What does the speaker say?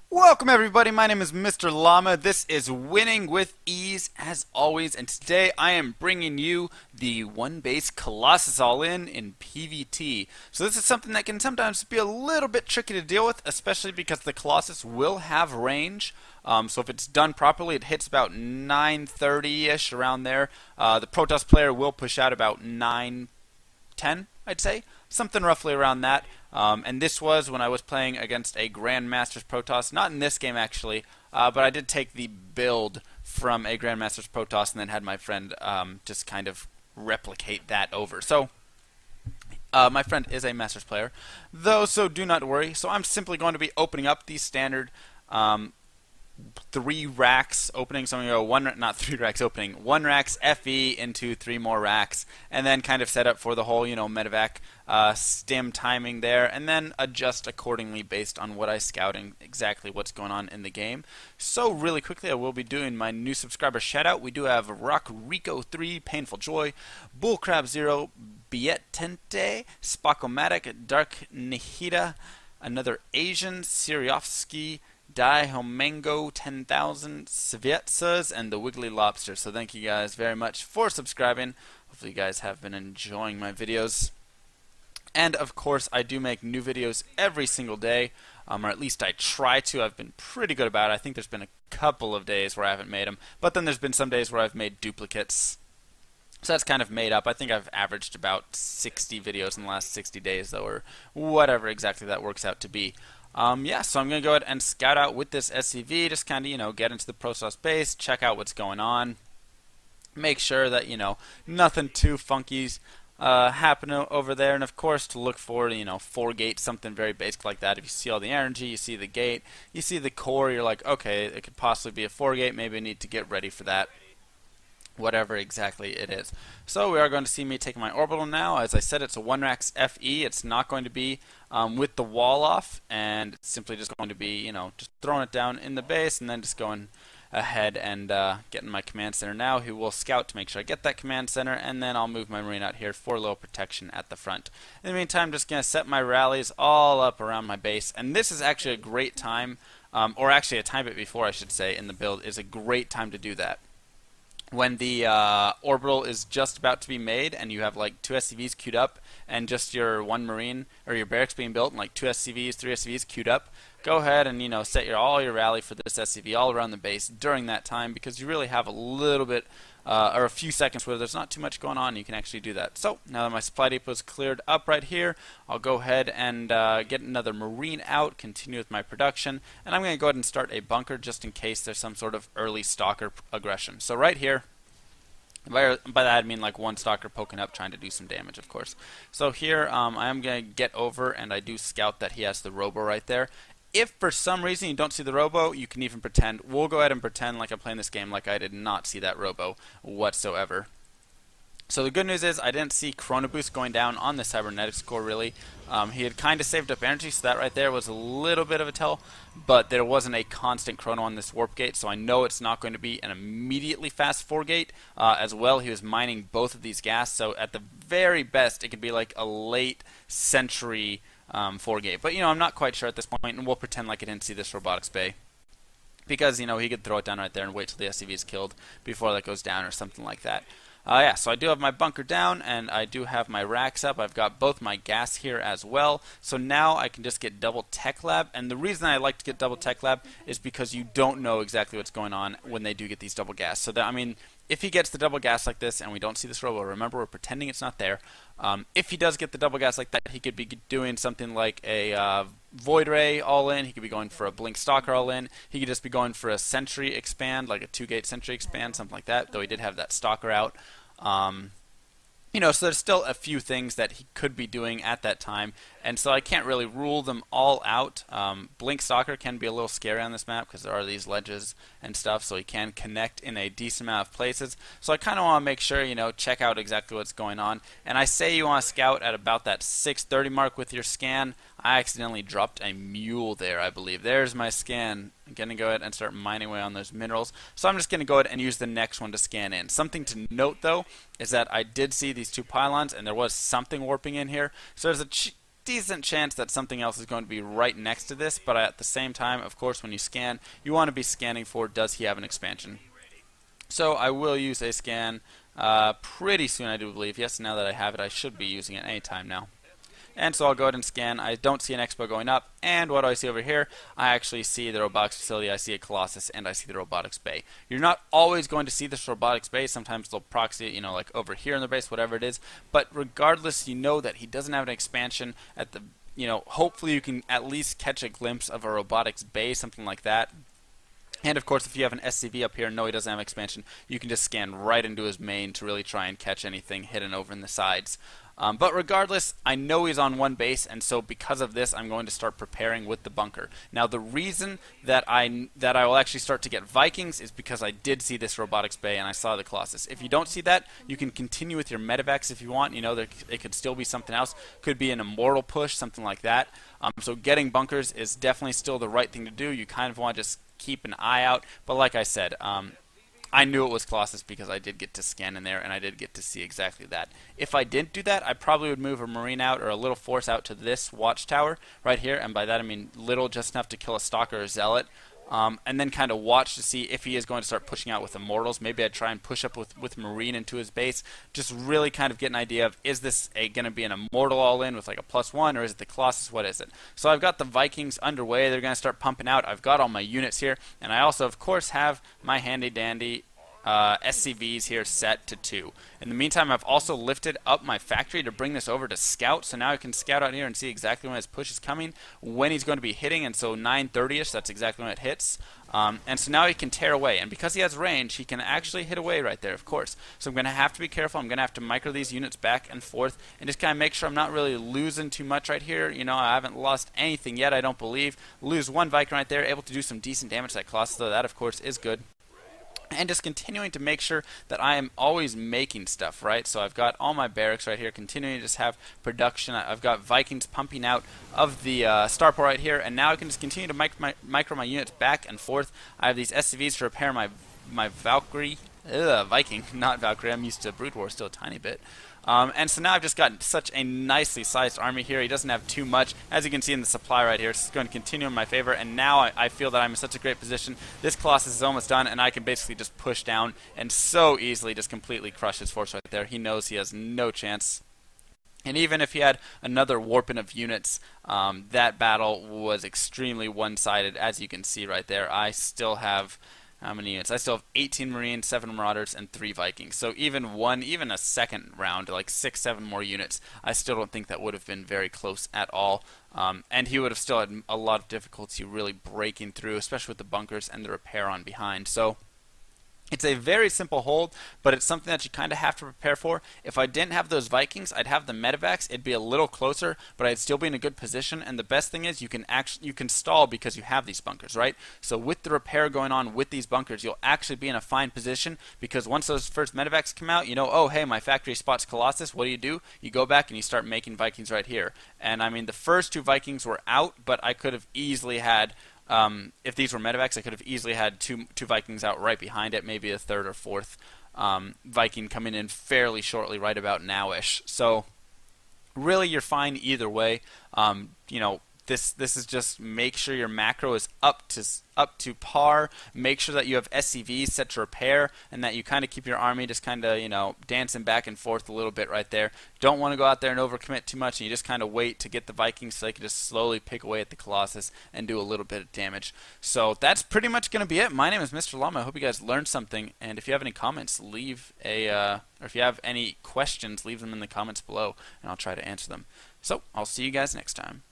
Welcome everybody, my name is Mr. Llama. This is Winning with Ease as always, and today I am bringing you the one base Colossus all-in PvT. So this is something that can sometimes be a little bit tricky to deal with, especially because the Colossus will have range. So if it's done properly, it hits about 930-ish around there. The Protoss player will push out about 910, I'd say. Something roughly around that. And this was when I was playing against a Grandmaster's Protoss. Not in this game, actually, but I did take the build from a Grandmaster's Protoss and then had my friend just kind of replicate that over. So, my friend is a Masters player, though, so do not worry. So I'm simply going to be opening up the standard 3 racks opening, so I'm going to go not 3 racks opening, 1 racks FE into 3 more racks, and then kind of set up for the whole, medevac stim timing there, and then adjust accordingly based on what I scout and exactly what's going on in the game. So really quickly, I will be doing my new subscriber shout out. We do have Rock Rico 3, Painful Joy, Bullcrab 0, Bietente, Spokomatic, Dark Nihida, another Asian, Siriovsky, Homango 10,000, Svietsas, and the Wiggly Lobster. So thank you guys very much for subscribing. Hopefully you guys have been enjoying my videos. And of course, I do make new videos every single day, or at least I try to. I've been pretty good about it. I think there's been a couple of days where I haven't made them, but then there's been some days where I've made duplicates. So that's kind of made up. I think I've averaged about 60 videos in the last 60 days, though, or whatever exactly that works out to be. Yeah, so I'm going to go ahead and scout out with this SCV, just kind of, get into the Protoss base, check out what's going on, make sure that, nothing too funky's happening over there, and of course to look for, 4-gate, something very basic like that. If you see all the energy, you see the gate, you see the core, you're like, okay, it could possibly be a 4-gate, maybe I need to get ready for that. Whatever exactly it is. So we are going to see me taking my orbital now. As I said, it's a 1-racks FE. It's not going to be with the wall off, and it's simply just going to be, just throwing it down in the base and then just going ahead and getting my command center now, who will scout to make sure I get that command center, and then I'll move my marine out here for low protection at the front. In the meantime, I'm just going to set my rallies all up around my base, and this is actually a great time, or actually a time bit before, I should say, in the build, is a great time to do that. When the orbital is just about to be made and you have like 2 SCVs queued up and just your 1 marine or your barracks being built and like 2 SCVs, 3 SCVs queued up, go ahead and set all your rally for this SCV all around the base during that time, because you really have a little bit or a few seconds where there's not too much going on. You can actually do that. So now that my supply depot is cleared up right here, I'll go ahead and get another marine out, continue with my production, and I'm going to go ahead and start a bunker just in case there's some sort of early stalker aggression. So right here, by that I mean like one stalker poking up trying to do some damage, of course. So here I am going to get over, and I do scout that he has the robo right there. If for some reason you don't see the robo, you can even pretend. We'll go ahead and pretend like I'm playing this game like I did not see that robo whatsoever. So the good news is I didn't see Chrono Boost going down on the Cybernetics core, really. He had kind of saved up energy, so that right there was a little bit of a tell, but there wasn't a constant chrono on this warp gate, so I know it's not going to be an immediately fast 4-gate. As well, he was mining both of these gas, so at the very best it could be like a late century 4-gate. But I'm not quite sure at this point, and we'll pretend like I didn't see this robotics bay, because he could throw it down right there and wait till the SCV is killed before that goes down or something like that. Yeah, so I do have my bunker down, and I do have my racks up. I've got both my gas here as well. So now I can just get double tech lab. And the reason I like to get double tech lab is because you don't know exactly what's going on when they do get these double gas. So that, if he gets the double gas like this and we don't see this robo, remember we're pretending it's not there. If he does get the double gas like that, he could be doing something like a Void Ray all in. He could be going for a Blink Stalker all in. He could just be going for a Sentry expand, like a 2-gate Sentry expand, something like that, though he did have that Stalker out. So there's still a few things that he could be doing at that time, and so I can't really rule them all out. Blink Stalker can be a little scary on this map because there are these ledges and stuff, so he can connect in a decent amount of places. So I kind of want to make sure, check out exactly what's going on. And I say you want to scout at about that 6:30 mark with your scan. I accidentally dropped a mule there, I believe. There's my scan. I'm going to go ahead and start mining away on those minerals. So I'm just going to go ahead and use the next one to scan in. Something to note, though, is that I did see these 2 pylons, and there was something warping in here. So there's a decent chance that something else is going to be right next to this, but at the same time, of course, when you scan, you want to be scanning for, does he have an expansion? So I will use a scan pretty soon, I do believe. Yes, now that I have it, I should be using it anytime now. And so I'll go ahead and scan. I don't see an expo going up. And what do I see over here? I actually see the robotics facility, I see a Colossus, and I see the robotics bay. You're not always going to see this robotics bay. Sometimes they'll proxy it, you know, like over here in the base, whatever it is. But regardless, you know that he doesn't have an expansion at the, you know, hopefully you can at least catch a glimpse of a robotics bay, something like that. And of course, if you have an SCV up here, no, he doesn't have expansion, you can just scan right into his main to really try and catch anything hidden over in the sides. But regardless, I know he's on one base, and so because of this, I'm going to start preparing with the bunker. Now, the reason that I will actually start to get Vikings is because I did see this robotics bay and I saw the Colossus. If you don't see that, you can continue with your medevacs if you want. You know, it could still be something else. Could be an immortal push, something like that. So getting bunkers is definitely still the right thing to do. You kind of want to just keep an eye out. But like I said, I knew it was Colossus because I did get to scan in there and I did get to see exactly that. If I didn't do that, I probably would move a Marine out or a little force out to this watchtower right here, and by that I mean little, just enough to kill a Stalker or Zealot, and then kind of watch to see if he is going to start pushing out with Immortals. Maybe I'd try and push up with Marine into his base, just really kind of get an idea of, is this going to be an Immortal all-in with like a +1, or is it the Colossus? What is it? So I've got the Vikings underway. They're going to start pumping out. I've got all my units here, and I also, of course, have my handy-dandy SCVs here set to 2. In the meantime, I've also lifted up my factory to bring this over to scout, so now I can scout out here and see exactly when his push is coming, when he's going to be hitting, and so 9:30ish, that's exactly when it hits. And so now he can tear away, and because he has range, he can actually hit away right there, of course. So I'm going to have to be careful. I'm going to have to micro these units back and forth and just kind of make sure I'm not really losing too much right here. You know, I haven't lost anything yet, I don't believe. Lose one Viking right there, able to do some decent damage to that Colossus, though that, of course, is good. And just continuing to make sure that I am always making stuff, right? So I've got all my barracks right here, continuing to just have production. I've got Vikings pumping out of the starport right here, and now I can just continue to micro my units back and forth. I have these SCVs to repair my Valkyrie, Viking, not Valkyrie. I'm used to Brood War still a tiny bit. And so now I've just got such a nicely sized army here. He doesn't have too much. As you can see in the supply right here, it's going to continue in my favor. And now I feel that I'm in such a great position. This Colossus is almost done, and I can basically just push down and so easily just completely crush his force right there. He knows he has no chance. And even if he had another warping of units, that battle was extremely one-sided. As you can see right there, I still have... how many units? I still have 18 Marines, 7 Marauders, and 3 Vikings. So even a second round, like 6, 7 more units, I still don't think that would have been very close at all. And he would have still had a lot of difficulty really breaking through, especially with the bunkers and the repair on behind. So it's a very simple hold, but it's something that you kind of have to prepare for. If I didn't have those Vikings, I'd have the medevacs. It'd be a little closer, but I'd still be in a good position. And the best thing is you can stall because you have these bunkers, right? So with the repair going on with these bunkers, you'll actually be in a fine position, because once those first medevacs come out, you know, oh hey, my factory spots Colossus. What do? You go back and you start making Vikings right here. And I mean, the first 2 Vikings were out, but I could have easily had... if these were medevacs, I could have easily had two Vikings out right behind it, maybe a 3rd or 4th Viking coming in fairly shortly, right about now-ish. So really, you're fine either way. You know, this is just make sure your macro is up to par. Make sure that you have SCVs set to repair, and that you kind of keep your army just kind of, you know, dancing back and forth a little bit right there. Don't want to go out there and overcommit too much, and you just kind of wait to get the Vikings so they can just slowly pick away at the Colossus and do a little bit of damage. So that's pretty much going to be it. My name is Mr. Llama. I hope you guys learned something, and if you have any comments, leave or if you have any questions, leave them in the comments below, and I'll try to answer them. So I'll see you guys next time.